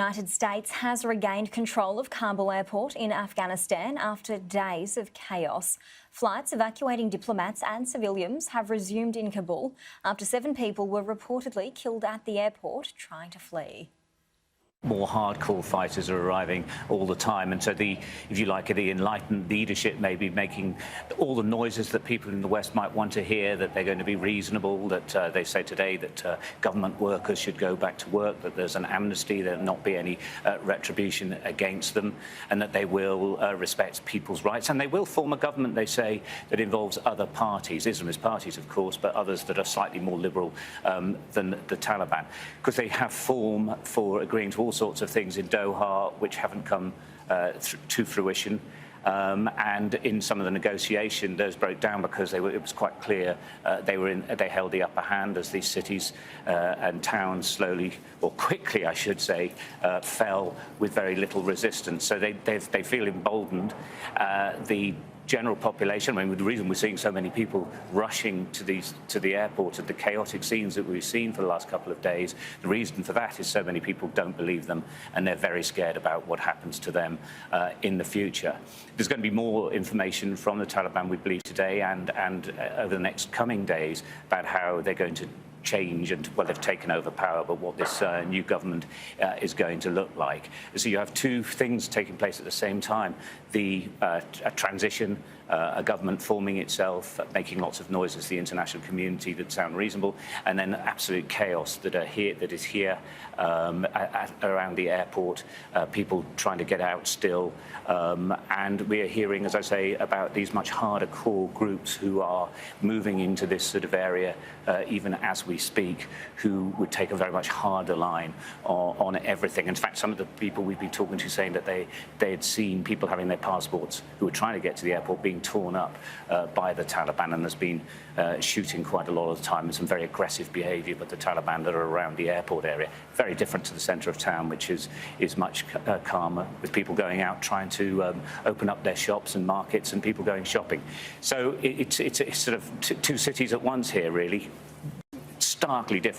The United States has regained control of Kabul airport in Afghanistan after days of chaos. Flights evacuating diplomats and civilians have resumed in Kabul after 7 people were reportedly killed at the airport trying to flee. More hardcore fighters are arriving all the time, and so if you like, the enlightened leadership may be making all the noises that people in the West might want to hear, that they're going to be reasonable, that they say today that government workers should go back to work, that there's an amnesty, there'll not be any retribution against them, and that they will respect people's rights, and they will form a government, they say, that involves other parties, Islamist parties, of course, but others that are slightly more liberal than the Taliban, because they have form for agreeing to all sorts of things in Doha which haven't come to fruition. And in some of the negotiation, those broke down because it was quite clear they held the upper hand as these cities and towns slowly, or quickly, I should say, fell with very little resistance. So they feel emboldened. The general population, I mean, the reason we're seeing so many people rushing to the airport and the chaotic scenes that we've seen for the last couple of days, the reason for that is so many people don't believe them and they're very scared about what happens to them in the future. There's going to be more information from the Taliban, we believe, today and over the next coming days about how they're going to change and, well, they've taken over power, but what this new government is going to look like. So you have two things taking place at the same time. A transition, a government forming itself, making lots of noises, the international community that sound reasonable, and then absolute chaos that is here around the airport, people trying to get out still. And we are hearing, as I say, about these much harder core groups who are moving into this sort of area even as we speak, who would take a very much harder line on everything. In fact, some of the people we've been talking to saying that they had seen people having their passports who were trying to get to the airport being torn up by the Taliban, and there's been shooting quite a lot of the time and some very aggressive behaviour, but the Taliban that are around the airport area, very different to the centre of town, which is much calmer, with people going out trying to open up their shops and markets and people going shopping. So it's sort of two cities at once here, really, starkly different.